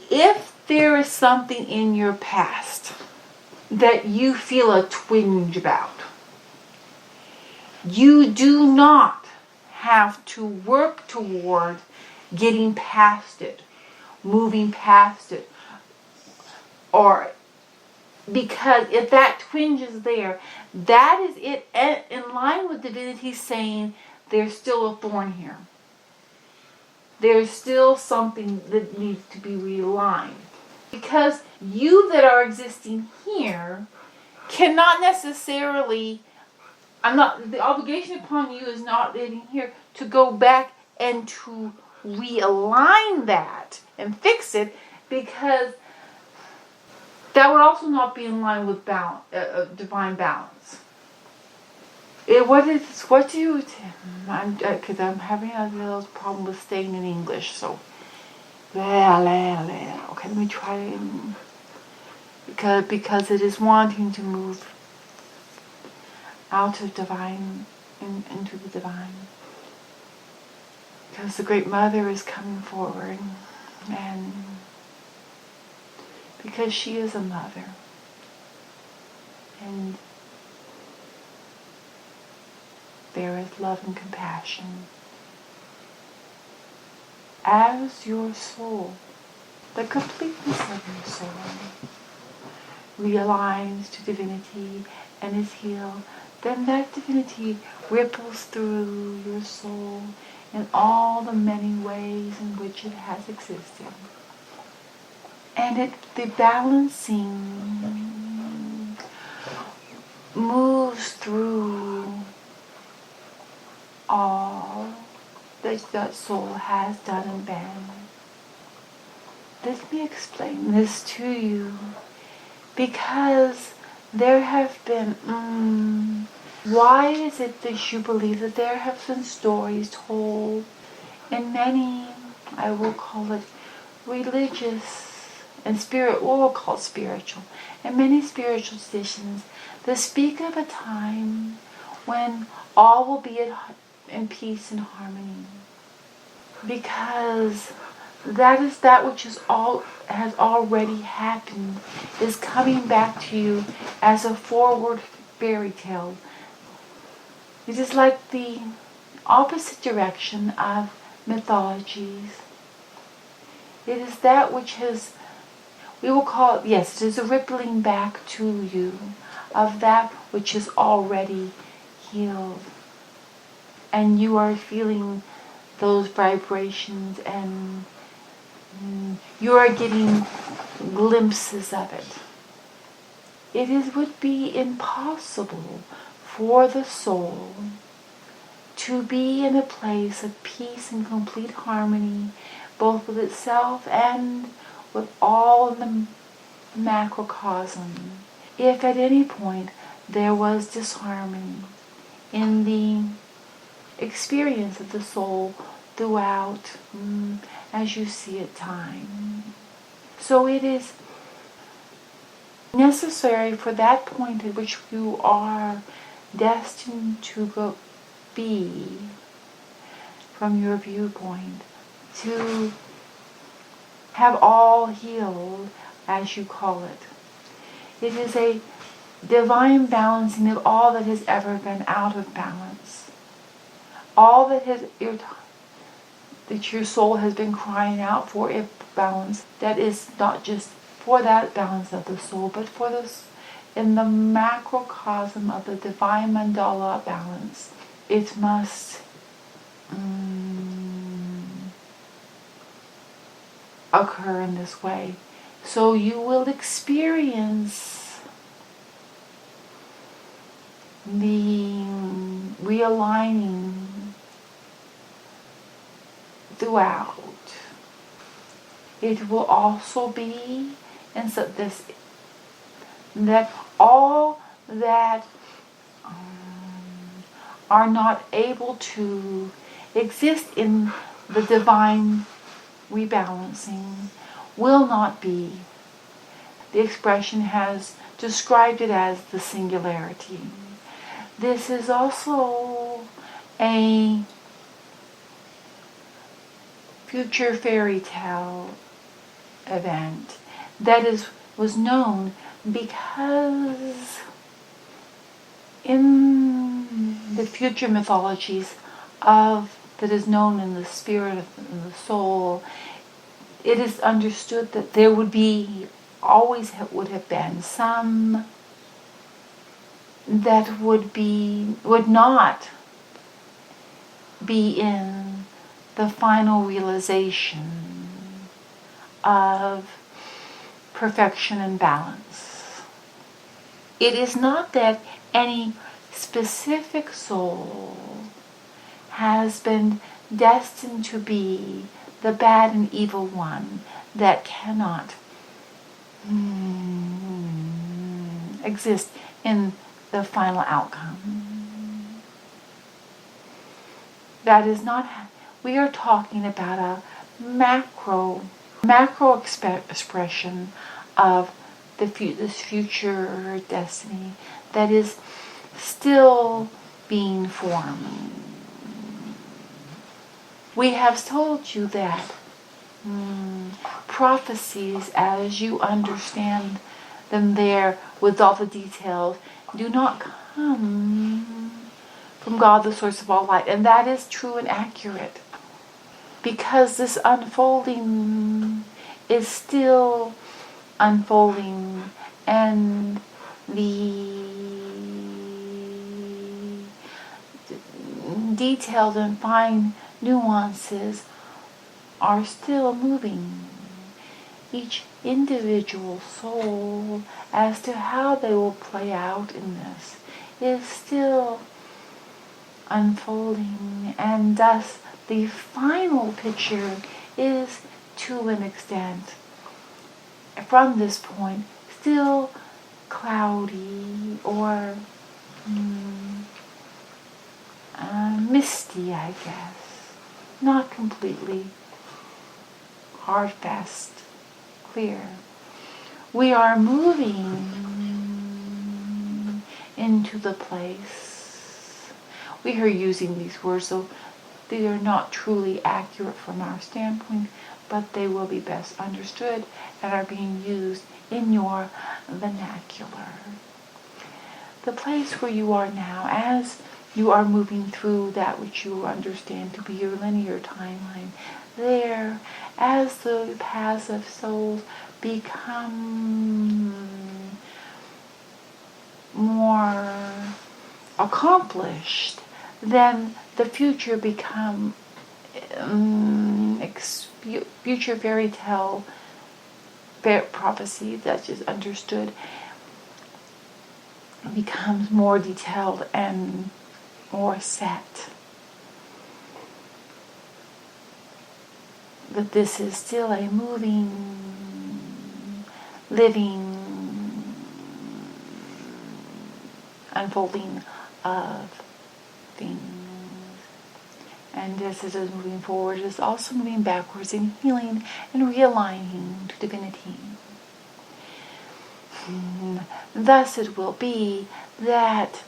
If there is something in your past that you feel a twinge about, you do not have to work toward getting past it, moving past it, or because if that twinge is there, that is it in line with divinity saying there's still a thorn here. There's still something that needs to be realigned. Because you that are existing here cannot necessarily, the obligation upon you is not in here to go back and to realign that and fix it, because that would also not be in line with balance, divine balance. Because I'm having a little problem with staying in English, so. Okay, let me try because it is wanting to move out of divine into the divine. Because the Great Mother is coming forward, and because she is a mother, and there is love and compassion. As your soul, the completeness of your soul, realigns to divinity and is healed, then that divinity ripples through your soul in all the many ways in which it has existed. And the balancing moves through all that soul has done and been. Let me explain this to you, because there have been, why is it that you believe that there have been stories told in many, I will call it religious and we'll call it spiritual, and many spiritual traditions that speak of a time when all will be in peace and harmony, because that is that which has already happened, is coming back to you as a forward fairy tale. It is like the opposite direction of mythologies. It is that which has, we will call it, yes, it is a rippling back to you of that which is already healed. And you are feeling those vibrations, and you are getting glimpses of it. Would be impossible for the soul to be in a place of peace and complete harmony, both with itself and with all the macrocosm, if at any point there was disharmony in the experience of the soul throughout, as you see it, time. So it is necessary for that point at which you are destined to be, from your viewpoint, to have all healed, as you call it. It is a divine balancing of all that has ever been out of balance. All that your soul has been crying out for, a balance that is not just for that balance of the soul, but for this in the macrocosm of the divine mandala balance. It must occur in this way. So you will experience the realigning throughout. It will also be that all that are not able to exist in the divine rebalancing will not be. The expression has described it as the singularity. This is also a future fairy tale event that was known because in the future mythologies that is known in the spirit in the soul, it is understood that there would would have been some that would not be in the final realization of perfection and balance. It is not that any specific soul has been destined to be the bad and evil one that cannot exist in the final outcome. That is not, we are talking about a macro expression of this future destiny that is still being formed. We have told you that prophecies, as you understand them there with all the details, do not come from God, the source of all light. And that is true and accurate. Because this unfolding is still unfolding, and the detailed and fine nuances are still moving. Each individual soul, as to how they will play out in this, is still unfolding, and thus the final picture is, to an extent, from this point, still cloudy or misty, I guess. Not completely hard, fast, clear. We are moving into the place. We are using these words, so they are not truly accurate from our standpoint, but they will be best understood and are being used in your vernacular. The place where you are now, as you are moving through that which you understand to be your linear timeline, there, as the paths of souls become more accomplished, then the future become future fairy tale prophecy that is understood becomes more detailed and more set. But this is still a moving, living, unfolding of things. And as it is moving forward, it is also moving backwards in healing and realigning to divinity. Thus it will be that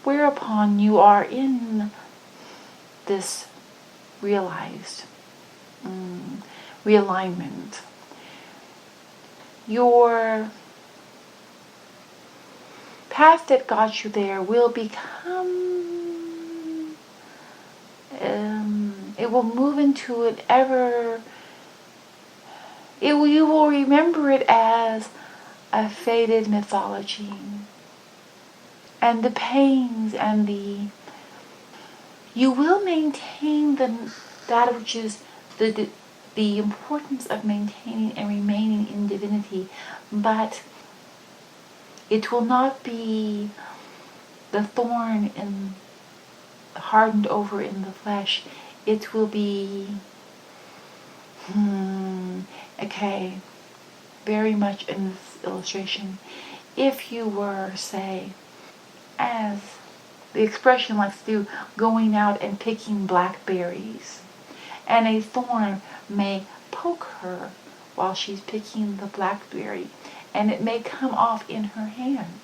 whereupon you are in this realized realignment, your path that got you there will become, it will move into an you will remember it as a faded mythology. And the pains and you will maintain that which is the importance of maintaining and remaining in divinity, but it will not be the thorn hardened over in the flesh. It will be, very much in this illustration, if you were, say, as the expression likes to do, going out and picking blackberries, and a thorn may poke her while she's picking the blackberry, and it may come off in her hand.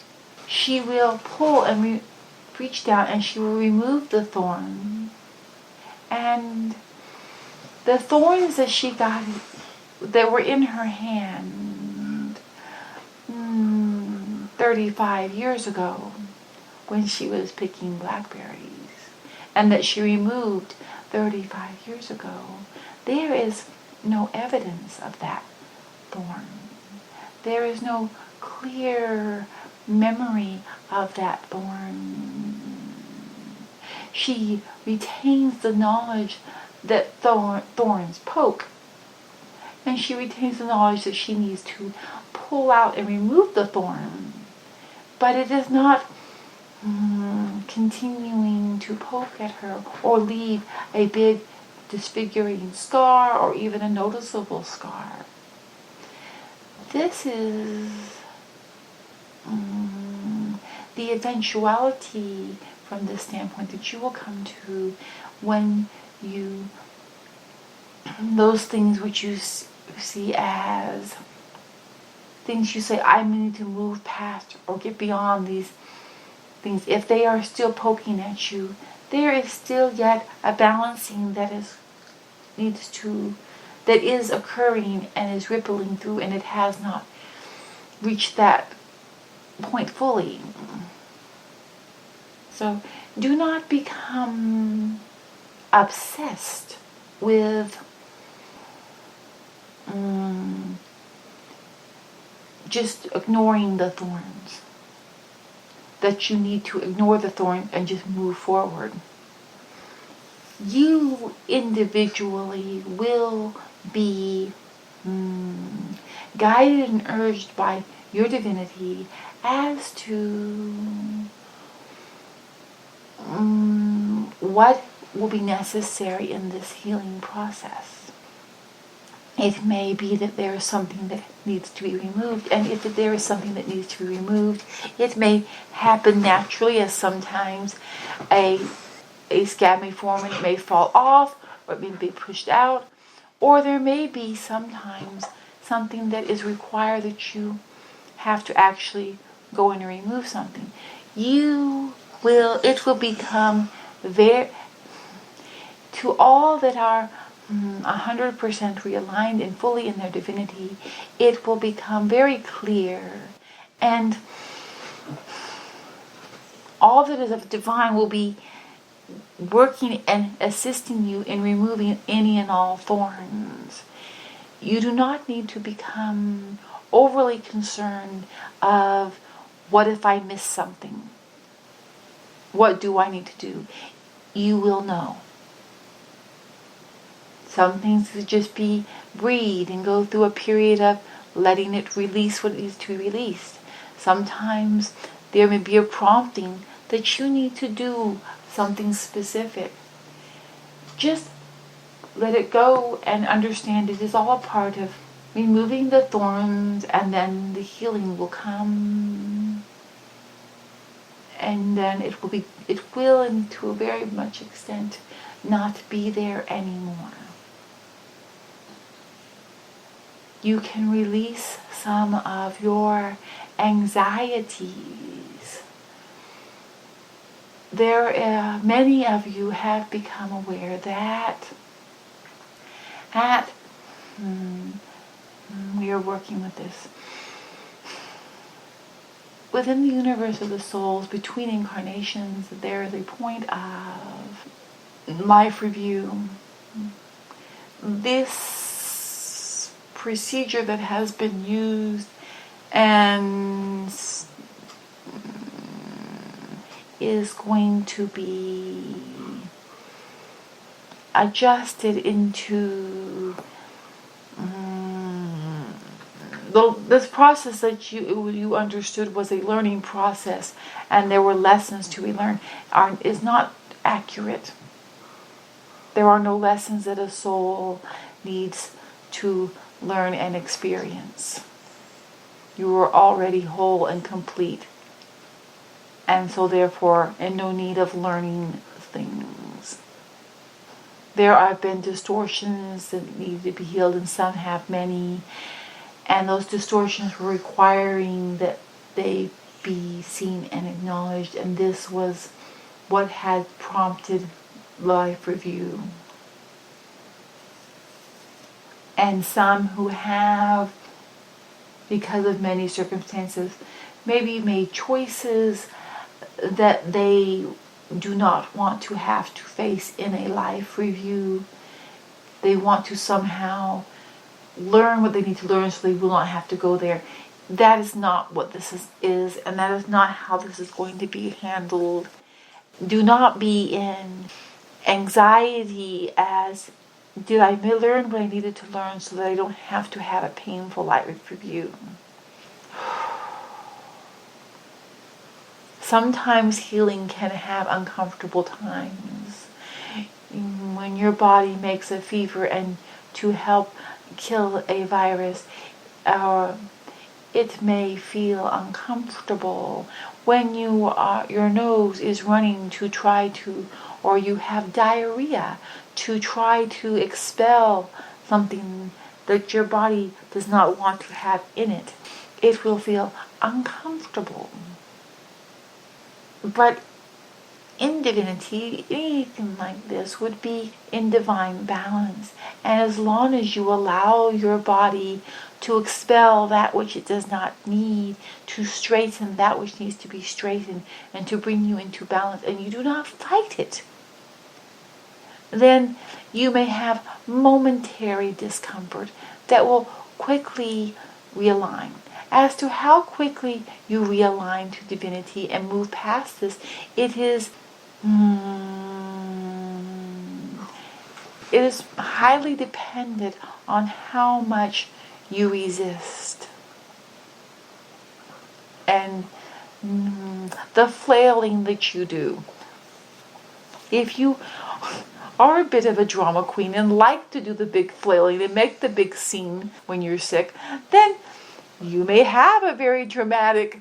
She will pull and reach down, and she will remove the thorn, and the thorns that she got that were in her hand 35 years ago when she was picking blackberries, and that she removed 35 years ago. There is no evidence of that thorn. There is no clear memory of that thorn. She retains the knowledge that thorns poke, and she retains the knowledge that she needs to pull out and remove the thorn, but it is not continuing to poke at her or leave a big disfiguring scar or even a noticeable scar. This is the eventuality from the standpoint that you will come to when you, those things which you see as things you say, I need to move past or get beyond these things. If they are still poking at you, there is still yet a balancing that is occurring and is rippling through, and it has not reached that point fully. So do not become obsessed with just ignoring the thorns. That you need to ignore the thorn and just move forward. You individually will be guided and urged by your divinity as to what will be necessary in this healing process. It may be that there is something that needs to be removed, and if there is something that needs to be removed, it may happen naturally, as sometimes a scab may form and it may fall off, or it may be pushed out, or there may be sometimes something that is required that you have to actually go in and remove something. It will become very, to all that are 100% realigned and fully in their divinity, it will become very clear, and all that is of divine will be working and assisting you in removing any and all thorns. You do not need to become overly concerned of, what if I miss something? What do I need to do? You will know. Some things would just be breathe and go through a period of letting it release what needs to be released. Sometimes there may be a prompting that you need to do something specific. Just let it go and understand it is all a part of removing the thorns, and then the healing will come. And then it will, and to a very much extent, not be there anymore. You can release some of your anxieties. Many of you have become aware that we are working with this. Within the universe of the souls, between incarnations, there is a point of life review. This procedure that has been used and is going to be adjusted into this process that you understood was a learning process, and there were lessons to be learned, is not accurate. There are no lessons that a soul needs to learn and experience. You are already whole and complete, and so therefore in no need of learning things. There have been distortions that need to be healed, and some have many, and those distortions were requiring that they be seen and acknowledged, and this was what had prompted life review. And some who have, because of many circumstances, maybe made choices that they do not want to have to face in a life review. They want to somehow learn what they need to learn so they will not have to go there. That is not what this is, and that is not how this is going to be handled. Do not be in anxiety as, did I learn what I needed to learn so that I don't have to have a painful life review? Sometimes healing can have uncomfortable times. When your body makes a fever and to help kill a virus, it may feel uncomfortable. When your nose is running to try to, or you have diarrhea to try to expel something that your body does not want to have in it, it will feel uncomfortable. But in divinity, anything like this would be in divine balance. And as long as you allow your body to expel that which it does not need, to straighten that which needs to be straightened, and to bring you into balance, and you do not fight it, then you may have momentary discomfort that will quickly realign. As to how quickly you realign to divinity and move past this, it is highly dependent on how much you resist and the flailing that you do. If you are a bit of a drama queen and like to do the big flailing and make the big scene when you're sick, then you may have a very dramatic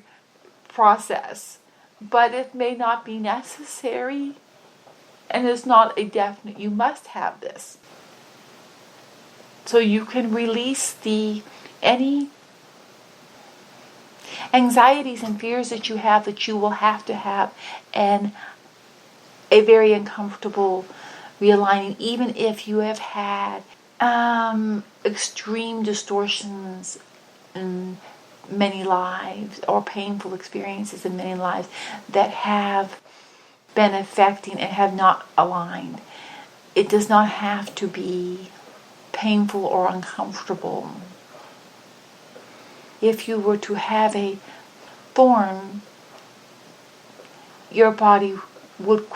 process, but it may not be necessary, and it's not a definite, you must have this. So you can release any anxieties and fears that you have that you will have to have, and a very uncomfortable realigning, even if you have had extreme distortions in many lives or painful experiences in many lives that have been affecting and have not aligned. It does not have to be painful or uncomfortable. If you were to have a thorn, your body would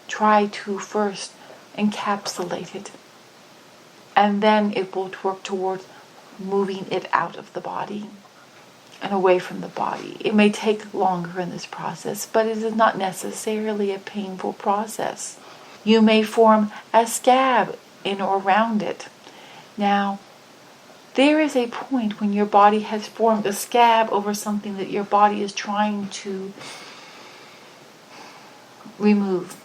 try to first encapsulate it, and then it will work towards moving it out of the body and away from the body. It may take longer in this process, but it is not necessarily a painful process. You may form a scab in or around it. Now, there is a point when your body has formed a scab over something that your body is trying to remove.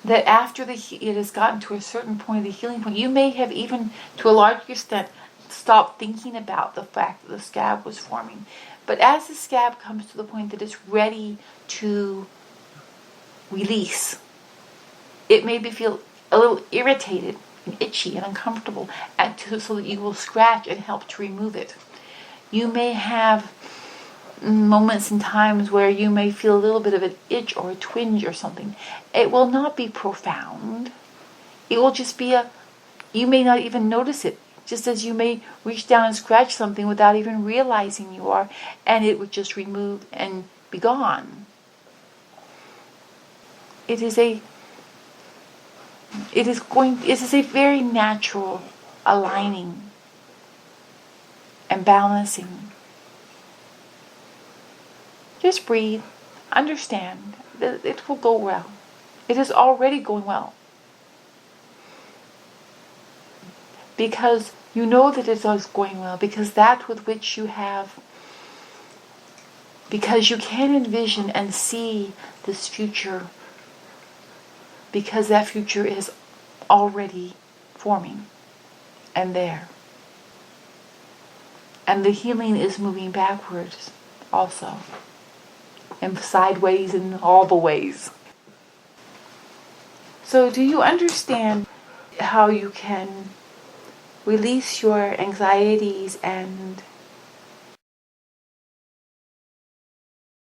That after it has gotten to a certain point of the healing point, you may have even, to a large extent, stopped thinking about the fact that the scab was forming. But as the scab comes to the point that it's ready to release, it may feel a little irritated and itchy and uncomfortable, so that you will scratch and help to remove it. You may have moments and times where you may feel a little bit of an itch or a twinge or something. It will not be profound. It will just be you may not even notice it, just as you may reach down and scratch something without even realizing you are, and it would just remove and be gone. It is a very natural aligning and balancing. Just breathe. Understand that it will go well. It is already going well. Because you know that it is going well. Because that with which you have... Because you can envision and see this future. Because that future is already forming and there. And the healing is moving backwards also. And sideways in all the ways. So do you understand how you can release your anxieties and